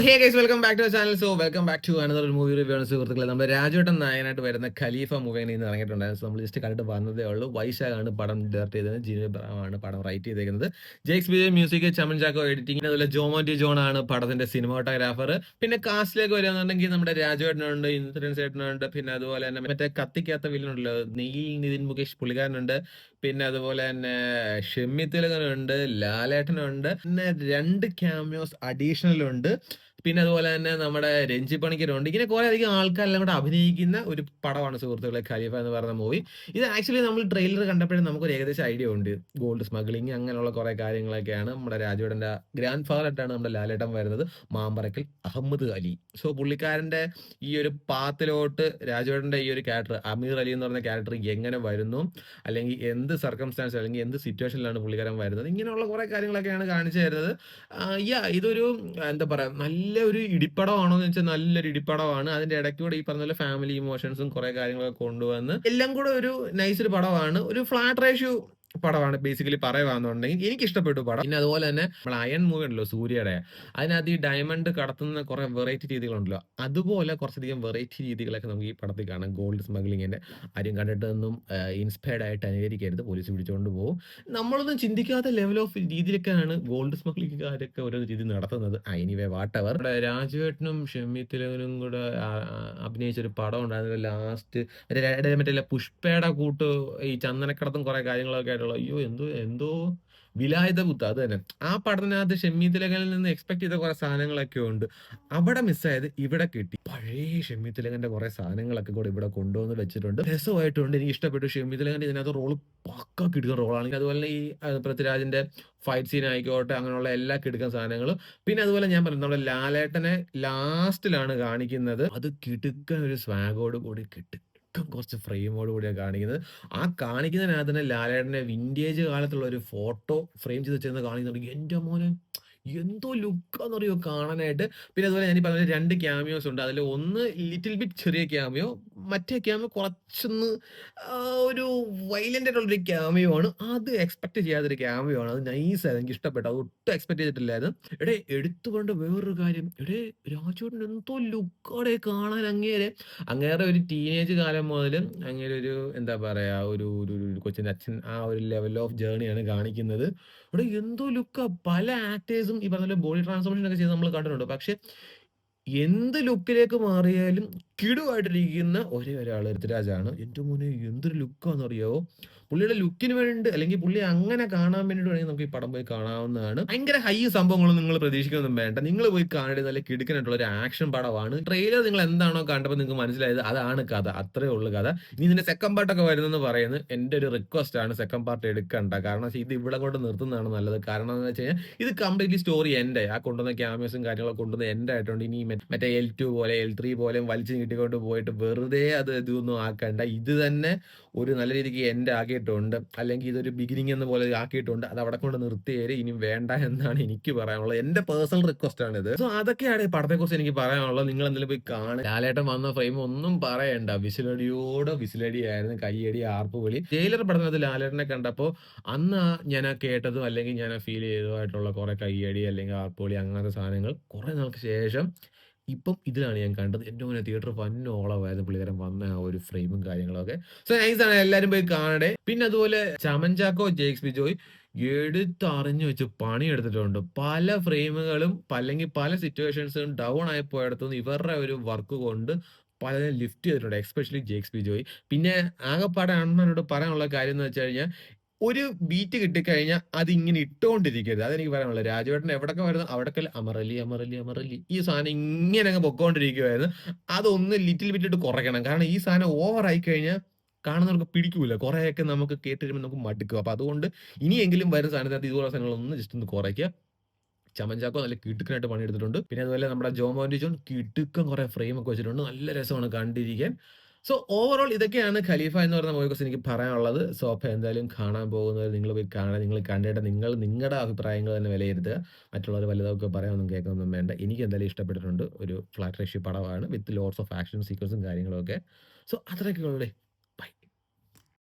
Hey guys, welcome back to channel. Welcome back to another movie review ആണ് സുഹൃത്തുക്കളെ. നമ്മുടെ രാജുവേട്ടൻ നായകനായിട്ട് വരുന്ന ഖലീഫ മൂവി ഇന്ന് ഇറങ്ങിയിട്ടുണ്ടായിരുന്നു. നമ്മൾ ജസ്റ്റ് കണ്ടിട്ട് വന്നതേ ഉള്ളൂ. വൈശാഖാണ് പടം ഡയറക്ട് ചെയ്തത്, ജിനു ഇബ്രാഹിമാണ് പടം റൈറ്റ് ചെയ്തേക്കുന്നത്, ജെയ്ക്സ് ബിജോയ് മ്യൂസിക്, ചമൻ ചാക്കോ എഡിറ്റിംഗ്, അതുപോലെ ജോമോന്റി ജോൺ ആണ് പടത്തിന്റെ സിനിമാറ്റോഗ്രാഫർ. പിന്നെ കാസ്റ്റിലേക്ക് വരികയാണെന്നുണ്ടെങ്കിൽ നമ്മുടെ രാജുവേട്ടനുണ്ട്, ഇൻഷുറൻസ് ഏട്ടനുണ്ട്, പിന്നെ അതുപോലെ തന്നെ മറ്റേ കത്തിക്കാത്ത വില്ലനുണ്ടല്ലോ നെയ്യിൽ നിതിൻ മുകേഷ് പുള്ളിക്കാരനുണ്ട്, പിന്നെ അതുപോലെ തന്നെ ഷെമ്മി തിലകനുണ്ട്, ലാലേട്ടനുണ്ട്, പിന്നെ 2 ക്യാമിയോസ് അഡീഷണൽ ഉണ്ട്, പിന്നെ അതുപോലെ തന്നെ നമ്മുടെ രഞ്ജി പണിക്കരുണ്ട്. ഇങ്ങനെ കുറെ അധികം ആൾക്കാരെല്ലാം കൂടെ അഭിനയിക്കുന്ന ഒരു പടമാണ് സുഹൃത്തുക്കളെ ഖലീഫ എന്ന് പറയുന്ന മൂവി. ഇത് ആക്ച്വലി നമ്മൾ ട്രെയിലർ കണ്ടപ്പോഴും നമുക്കൊരു ഏകദേശം ഐഡിയ ഉണ്ട്. ഗോൾഡ് സ്മഗ്ലിംഗ് അങ്ങനെയുള്ള കുറെ കാര്യങ്ങളൊക്കെയാണ്. നമ്മുടെ രാജുവേട്ടൻ്റെ ഗ്രാൻഡ് ഫാദർ ആയിട്ടാണ് നമ്മുടെ ലാലേട്ടൻ വരുന്നത്, മാമ്പറക്കൽ അഹമ്മദ് അലി. സോ പുള്ളിക്കാരൻ്റെ ഈ ഒരു പാത്തിലോട്ട് രാജുവേട്ടൻ്റെ ഈ ഒരു ക്യാരക്ടർ അമീർ അലി എന്ന് പറഞ്ഞ ക്യാരക്ടർ എങ്ങനെ വരുന്നു, അല്ലെങ്കിൽ എന്ത് സർക്കംസ്റ്റാൻസ് അല്ലെങ്കിൽ എന്ത് സിറ്റുവേഷനിലാണ് പുള്ളിക്കാരൻ വരുന്നത്, ഇങ്ങനെയുള്ള കുറെ കാര്യങ്ങളൊക്കെയാണ് കാണിച്ചു തരുന്നത്. ഇതൊരു എന്താ പറയാ, നല്ലൊരു ഇടിപ്പടമാണോ എന്ന് വെച്ചാൽ നല്ലൊരു ഇടിപ്പടമാണ്. അതിന്റെ ഇടയ്ക്കൂടെ ഈ പറഞ്ഞ പോലെ ഫാമിലി ഇമോഷൻസും കുറെ കാര്യങ്ങളൊക്കെ കൊണ്ടുവന്ന് എല്ലാം കൂടെ ഒരു നൈസ് ഒരു പടമാണ്. ഒരു ഫ്ലാറ്റ് റേഷ്യോ പടമാണ് ബേസിക്കലി പറയുകയാണെന്നുണ്ടെങ്കിൽ. എനിക്ക് ഇഷ്ടപ്പെട്ടു പടം. പിന്നെ അതുപോലെ തന്നെ നമ്മൾ അയൺ മൂവി ഉണ്ടല്ലോ സൂര്യയുടെ, അതിനകത്ത് ഈ ഡയമണ്ട് കടത്തുന്ന കുറെ വെറൈറ്റി രീതികളുണ്ടല്ലോ, അതുപോലെ കുറച്ചധികം വെറൈറ്റി രീതികളൊക്കെ നമുക്ക് ഈ പടത്തിൽ കാണാം. ഗോൾഡ് സ്മഗ്ലിങ്ങിന്റെ ആരും കണ്ടിട്ടൊന്നും ഇൻസ്പയർഡ് ആയിട്ട് അനുകരിക്കരുത്, പോലീസ് പിടിച്ചുകൊണ്ട് പോകും. നമ്മളൊന്നും ചിന്തിക്കാത്ത ലെവൽ ഓഫ് രീതിയിലൊക്കെയാണ് ഗോൾഡ് സ്മഗ്ലിംഗുകാരൊക്കെ ഓരോ രീതി നടത്തുന്നത്. Anyway whatever. രാജുവേട്ടനും ഷെമ്മി തിലകനും കൂടെ അഭിനയിച്ചൊരു പടം ഉണ്ടായിരുന്നില്ല ലാസ്റ്റ്, മറ്റേ പുഷ്പയുടെ കൂട്ട് ഈ ചന്ദനക്കടത്തും കുറെ കാര്യങ്ങളൊക്കെ ആയിട്ടുള്ള, അയ്യോ എന്തോ എന്തോ വിലായുധ ബുദ്ധ, അത് തന്നെ. ആ പഠനത്തിനകത്ത് ഷെമ്മി തിലകനിൽ നിന്ന് എക്സ്പെക്ട് ചെയ്ത കുറെ സാധനങ്ങളൊക്കെ ഉണ്ട്, അവിടെ മിസ്സായത് ഇവിടെ കിട്ടി. പഴയ ഷെമ്മി തിലകന്റെ കുറെ സാധനങ്ങളൊക്കെ കൂടെ ഇവിടെ കൊണ്ടുവന്ന് വെച്ചിട്ടുണ്ട്, രസമായിട്ടുണ്ട്. എനിക്ക് ഇഷ്ടപ്പെട്ടു. ഷെമ്മി തിലകന്റെ ഇതിനകത്ത് റോള് പക്ക കിടക്കുന്ന റോളാണ്. അതുപോലെ ഈ പൃഥ്വിരാജിന്റെ ഫൈറ്റ് സീൻ ആയിക്കോട്ടെ, അങ്ങനെയുള്ള എല്ലാ കിടക്കുന്ന സാധനങ്ങളും. പിന്നെ അതുപോലെ ഞാൻ പറഞ്ഞു, നമ്മുടെ ലാലേട്ടനെ ലാസ്റ്റിലാണ് കാണിക്കുന്നത്, അത് കിടുക്കൻ ഒരു സ്വാഗോട് കൂടി കിട്ടും, കുറച്ച് ഫ്രെയിമോട് കൂടിയാണ് കാണിക്കുന്നത്. ആ കാണിക്കുന്നതിനകത്ത് തന്നെ ലാലേട്ടനെ വിന്റേജ് കാലത്തുള്ള ഒരു ഫോട്ടോ ഫ്രെയിം ചെയ്ത് വെച്ചിരുന്ന കാണിക്കുന്നുണ്ട്. എൻ്റെ മോനെ എന്തോ ലുക്കാന്നറിയോ കാണാനായിട്ട്. പിന്നെ അതുപോലെ ഞാൻ പറഞ്ഞ 2 ക്യാമിയോസ് ഉണ്ട്. അതിൽ ഒന്ന് ലിറ്റിൽ ബിറ്റ് ചെറിയ ക്യാമിയോ, മറ്റേ ക്യാമിയോ കുറച്ചൊന്ന് ഒരു വയലന്റ് ആയിട്ടുള്ളൊരു ക്യാമിയോ ആണ്. അത് എക്സ്പെക്ട് ചെയ്യാത്തൊരു ക്യാമിയോ ആണ്. അത് നൈസായിരുന്നു, എനിക്ക് ഇഷ്ടപ്പെട്ടു. അത് ഒട്ടും എക്സ്പെക്ട് ചെയ്തിട്ടില്ലായിരുന്നു. എടുത്തുകൊണ്ട് വേറൊരു കാര്യം, രാജുവേട്ടൻ എന്തോ ലുക്കോടെ കാണാൻ. അങ്ങേരെ ഒരു ടീനേജ് കാലം മുതൽ അങ്ങേരെ ഒരു എന്താ പറയാ, ഒരു കൊച്ചിന്റെ അച്ഛൻ, ആ ഒരു ലെവൽ ഓഫ് ജേർണിയാണ് കാണിക്കുന്നത്. എന്തോ ലുക്കാ. പല ആക്ടേഴ്സും ഈ പറഞ്ഞ ബോഡി ട്രാൻസ്ഫോർമേഷൻ ഒക്കെ ചെയ്ത് നമ്മൾ കണ്ടിട്ടുണ്ട്. പക്ഷെ എന്ത് ലുക്കിലേക്ക് മാറിയാലും കിടുവായിട്ടിരിക്കുന്ന ഒരേ ഒരാൾ ഋതുരാജാണ്. എൻ്റെ മോനെ എന്തൊരു ലുക്കാണെന്നറിയാവോ. പുള്ളിയുടെ ലുക്കിന് വേണ്ടി, അല്ലെങ്കിൽ പുള്ളി അങ്ങനെ കാണാൻ വേണ്ടിയിട്ട് വേണമെങ്കിൽ നമുക്ക് ഈ പടം പോയി കാണാവുന്നതാണ്. ഭയങ്കര ഹൈ സംഭവങ്ങളൊന്നും നിങ്ങൾ പ്രതീക്ഷിക്കൊന്നും വേണ്ട. നിങ്ങൾ പോയി കാണേണ്ടത് നല്ല കിടുക്കനായിട്ടുള്ള ഒരു ആക്ഷൻ പടമാണ്. ട്രെയിലർ നിങ്ങൾ എന്താണോ കണ്ടപ്പോൾ നിങ്ങൾക്ക് മനസ്സിലായത് അതാണ് കഥ, അത്രേ ഉള്ളൂ കഥ. ഇനി ഇതിന്റെ സെക്കൻഡ് പാർട്ടൊക്കെ വരുന്നെന്ന് പറയുന്നത് എൻ്റെ ഒരു റിക്വസ്റ്റ് ആണ്, സെക്കൻഡ് പാർട്ട് എടുക്കണ്ട. കാരണം ഇത് ഇവിടെ കൊണ്ട് നിർത്തുന്നതാണ് നല്ലത്. കാരണം എന്ന് വെച്ച് കഴിഞ്ഞാൽ ഇത് കംപ്ലീറ്റ്ലി സ്റ്റോറി എൻ്റെ, ആ കൊണ്ടുവന്ന ക്യാമിയോസും കാര്യങ്ങളൊക്കെ കൊണ്ടുവന്ന എൻ്റെ ആയിട്ടുണ്ട്. ഇനി മറ്റേ L2 പോലെ L3 പോലെ വലിച്ചു നീട്ടിക്കൊണ്ട് പോയിട്ട് വെറുതെ അത് ഇതൊന്നും ആക്കണ്ട. ഇത് തന്നെ ഒരു നല്ല രീതിക്ക് എൻ്റെ ആക്കിയിട്ടുണ്ട്, അല്ലെങ്കിൽ ഇതൊരു ബിഗിനിങ് എന്ന പോലെ ആക്കിയിട്ടുണ്ട്. അത് അവിടെ കൊണ്ട് നിർത്തിയേര്, ഇനി വേണ്ട എന്നാണ് എനിക്ക് പറയാനുള്ളത്. എൻ്റെ പേഴ്സണൽ റിക്വസ്റ്റ് ആണ് ഇത്. സോ അതൊക്കെയാണ് ഈ പടത്തെക്കുറിച്ച് എനിക്ക് പറയാനുള്ളത്. നിങ്ങൾ എന്തെങ്കിലും പോയി കാണുക. ലാലേട്ടൻ വന്ന ഫ്രെയിം ഒന്നും പറയണ്ട, വിസിലടിയോടെ വിസിലടിയായിരുന്നു, കയ്യടി, ആർപ്പ് വിളി. ജയിലർ പടത്തിനകത്ത് ലാലേട്ടനെ കണ്ടപ്പോൾ അന്ന് ഞാൻ കേട്ടതും അല്ലെങ്കിൽ ഞാൻ ഫീൽ ചെയ്തതുമായിട്ടുള്ള കുറെ കയ്യടി അല്ലെങ്കിൽ ആർപ്പ് വിളി അങ്ങനത്തെ സാധനങ്ങൾ കുറെ നാൾക്ക് ശേഷം ഇപ്പം ഇതിലാണ് ഞാൻ കണ്ടത്. എൻ്റെ മോനെ തിയേറ്റർ വന്നോളമായിരുന്നു പുള്ളിക്കാരൻ വന്ന ആ ഒരു ഫ്രെയിമും കാര്യങ്ങളൊക്കെ. സോ നൈസാണ്, എല്ലാവരും പോയി കാണണേ. പിന്നെ അതുപോലെ ചമൻ ചാക്കോ, ജെയ്ക്സ് ബിജോയ് എടുത്തറിഞ്ഞു വെച്ച് പണിയെടുത്തിട്ടുണ്ട്. പല ഫ്രെയിമുകളും അല്ലെങ്കിൽ പല സിറ്റുവേഷൻസും ഡൗൺ ആയി പോയിടത്തുനിന്ന് ഇവരുടെ ഒരു വർക്ക് കൊണ്ട് പലരും ലിഫ്റ്റ് ചെയ്തിട്ടുണ്ട്, എസ്പെഷ്യലി ജെയ്ക്സ് ബിജോയ്. പിന്നെ ആകെപ്പാടെ അണ്ണനോട് പറയാനുള്ള കാര്യം എന്ന് വെച്ച് കഴിഞ്ഞാൽ, ഒരു ബീറ്റ് കിട്ടിക്കഴിഞ്ഞാൽ അതിങ്ങനെ ഇട്ടുകൊണ്ടിരിക്കരുത്. അതെനിക്ക് പറയാനുള്ളത്. രാജുവേട്ടൻ എവിടൊക്കെ വരുന്നു അവിടൊക്കെ അമറലി അമറലി അമറലി ഈ സാധനം ഇങ്ങനെ അങ്ങ് പൊക്കോണ്ടിരിക്കുവായിരുന്നു. അതൊന്ന് ലിറ്റിൽ ബിറ്റിട്ട് കുറയ്ക്കണം. കാരണം ഈ സാധനം ഓവർ ആയി കഴിഞ്ഞാൽ കാണുന്നവർക്ക് പിടിക്കൂല. കുറേയൊക്കെ നമുക്ക് കേട്ട് കഴിയുമ്പോൾ നമുക്ക് മടുക്കും. അപ്പൊ അതുകൊണ്ട് ഇനിയെങ്കിലും വരുന്ന സാധനത്തിനകത്ത് ഇതുപോലെ സാധനങ്ങളൊന്ന് ജസ്റ്റ് ഒന്ന് കുറയ്ക്കുക. ചമൻ ചാക്കോ നല്ല കിടുക്കനായിട്ട് പണിയെടുത്തിട്ടുണ്ട്. പിന്നെ അതുപോലെ നമ്മുടെ ജോമോന്റി ജോൺ കിടുക്കൻ കുറെ ഫ്രെയിം ഒക്കെ വെച്ചിട്ടുണ്ട്, നല്ല രസമാണ് കണ്ടിരിക്കാൻ. സോ ഓവറോൾ ഇതൊക്കെയാണ് ഖലീഫ എന്ന് പറയുന്ന മൂവിയെ കുറിച്ച് എനിക്ക് പറയാനുള്ളത്. സോ അപ്പോൾ എന്തായാലും കാണാൻ പോകുന്നവർ നിങ്ങൾ പോയി കാണാൻ, നിങ്ങൾ കണ്ടിട്ട് നിങ്ങളുടെ അഭിപ്രായങ്ങൾ തന്നെ വിലയിരുത്തുക. മറ്റുള്ളവർ വലുതൊക്കെ പറയാനൊന്നും കേൾക്കൊന്നും വേണ്ട. എനിക്ക് എന്തായാലും ഇഷ്ടപ്പെട്ടിട്ടുണ്ട്. ഒരു ഫ്ലാറ്റ് റേഷ്യോ പടമാണ് വിത്ത് ലോട്ട്സ് ഓഫ് ആക്ഷൻ സീക്വൻസും കാര്യങ്ങളൊക്കെ. സോ അത്രയൊക്കെ ഉള്ളൂ.